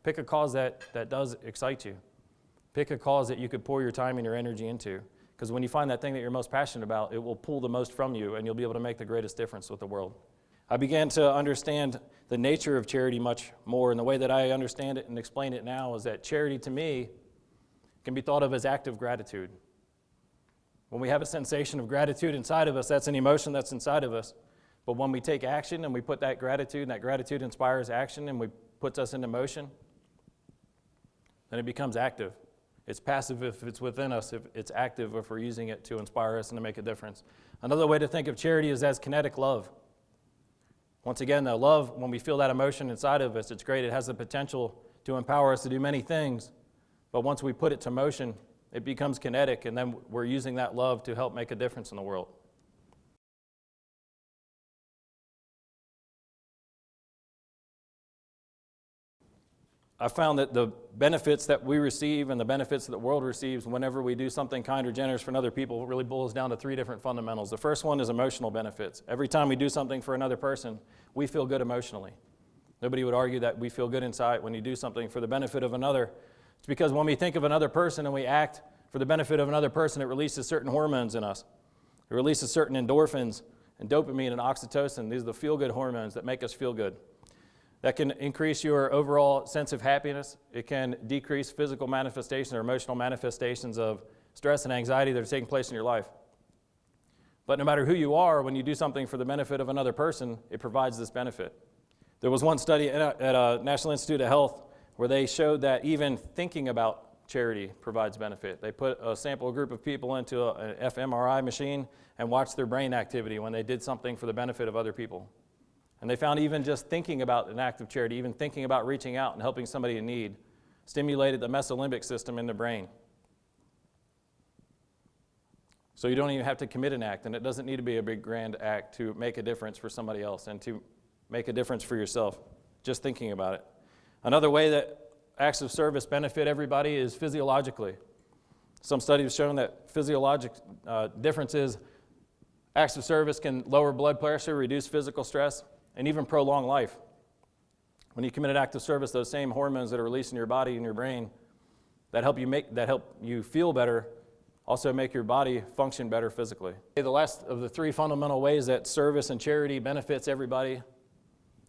Pick a cause that does excite you. Pick a cause that you could pour your time and your energy into. Because when you find that thing that you're most passionate about, it will pull the most from you, and you'll be able to make the greatest difference with the world. I began to understand the nature of charity much more, and the way that I understand it and explain it now is that charity, to me, can be thought of as active gratitude. When we have a sensation of gratitude inside of us, that's an emotion that's inside of us. But when we take action and we put that gratitude, and that gratitude inspires action and puts us into motion, then it becomes active. It's passive if it's within us, if it's active if we're using it to inspire us and to make a difference. Another way to think of charity is as kinetic love. Once again, though, love, when we feel that emotion inside of us, it's great. It has the potential to empower us to do many things. But once we put it to motion, it becomes kinetic, and then we're using that love to help make a difference in the world. I found that the benefits that we receive and the benefits that the world receives whenever we do something kind or generous for another people really boils down to three different fundamentals. The first one is emotional benefits. Every time we do something for another person, we feel good emotionally. Nobody would argue that we feel good inside when you do something for the benefit of another. It's because when we think of another person and we act for the benefit of another person, it releases certain hormones in us. It releases certain endorphins and dopamine and oxytocin. These are the feel-good hormones that make us feel good. That can increase your overall sense of happiness. It can decrease physical manifestations or emotional manifestations of stress and anxiety that are taking place in your life. But no matter who you are, when you do something for the benefit of another person, it provides this benefit. There was one study at National Institute of Health where they showed that even thinking about charity provides benefit. They put a sample group of people into an fMRI machine and watched their brain activity when they did something for the benefit of other people. And they found even just thinking about an act of charity, even thinking about reaching out and helping somebody in need, stimulated the mesolimbic system in the brain. So you don't even have to commit an act, and it doesn't need to be a big grand act to make a difference for somebody else and to make a difference for yourself, just thinking about it. Another way that acts of service benefit everybody is physiologically. Some studies have shown that physiologic differences, acts of service can lower blood pressure, reduce physical stress, and even prolong life. When you commit an act of service, those same hormones that are released in your body and your brain that help you feel better also make your body function better physically. The last of the three fundamental ways that service and charity benefits everybody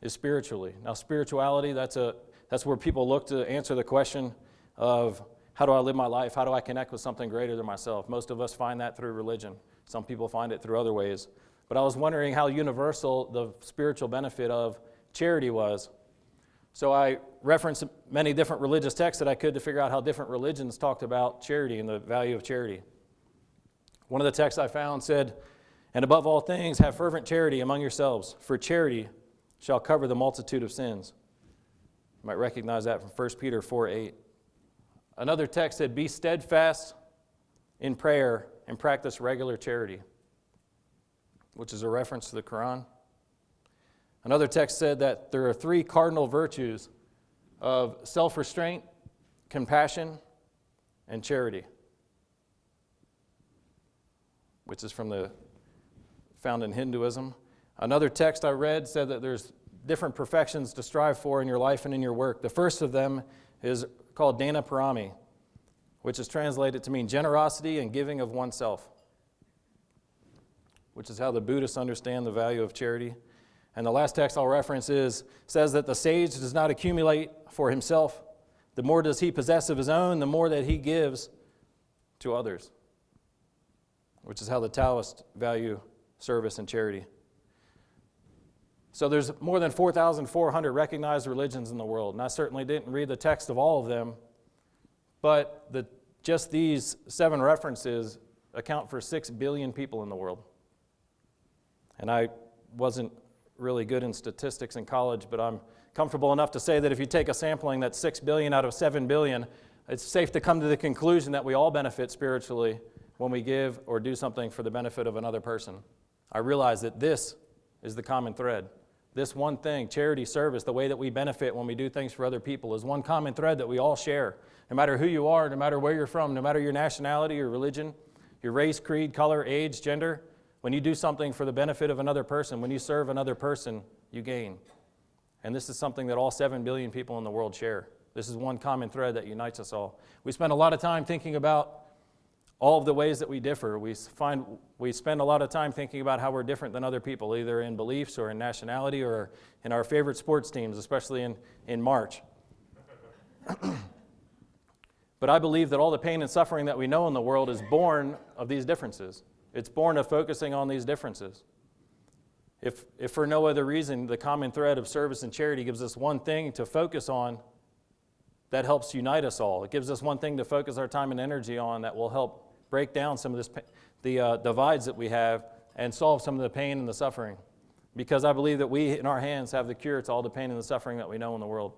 is spiritually. Now, spirituality, that's where people look to answer the question of how do I live my life? How do I connect with something greater than myself? Most of us find that through religion. Some people find it through other ways. But I was wondering how universal the spiritual benefit of charity was. So I referenced many different religious texts that I could to figure out how different religions talked about charity and the value of charity. One of the texts I found said, "And above all things, have fervent charity among yourselves, for charity shall cover the multitude of sins." You might recognize that from 1 Peter 4:8. Another text said, "Be steadfast in prayer and practice regular charity," which is a reference to the Quran. Another text said that there are three cardinal virtues of self-restraint, compassion, and charity, which is found in Hinduism. Another text I read said that there's different perfections to strive for in your life and in your work. The first of them is called Dana Parami, which is translated to mean generosity and giving of oneself, which is how the Buddhists understand the value of charity. And the last text I'll reference says that the sage does not accumulate for himself. The more does he possess of his own, the more that he gives to others, which is how the Taoists value service and charity. So there's more than 4,400 recognized religions in the world, and I certainly didn't read the text of all of them, but just these 7 references account for 6 billion people in the world. And I wasn't really good in statistics in college, but I'm comfortable enough to say that if you take a sampling that's 6 billion out of 7 billion, it's safe to come to the conclusion that we all benefit spiritually when we give or do something for the benefit of another person. I realize that this is the common thread. This one thing, charity, service, the way that we benefit when we do things for other people is one common thread that we all share. No matter who you are, no matter where you're from, no matter your nationality or religion, your race, creed, color, age, gender, when you do something for the benefit of another person, when you serve another person, you gain. And this is something that all 7 billion people in the world share. This is one common thread that unites us all. We spend a lot of time thinking about all of the ways that we differ. We spend a lot of time thinking about how we're different than other people, either in beliefs or in nationality or in our favorite sports teams, especially in March. But I believe that all the pain and suffering that we know in the world is born of these differences. It's born of focusing on these differences. If for no other reason, the common thread of service and charity gives us one thing to focus on that helps unite us all. It gives us one thing to focus our time and energy on that will help break down some of the divides that we have and solve some of the pain and the suffering. Because I believe that we, in our hands, have the cure to all the pain and the suffering that we know in the world.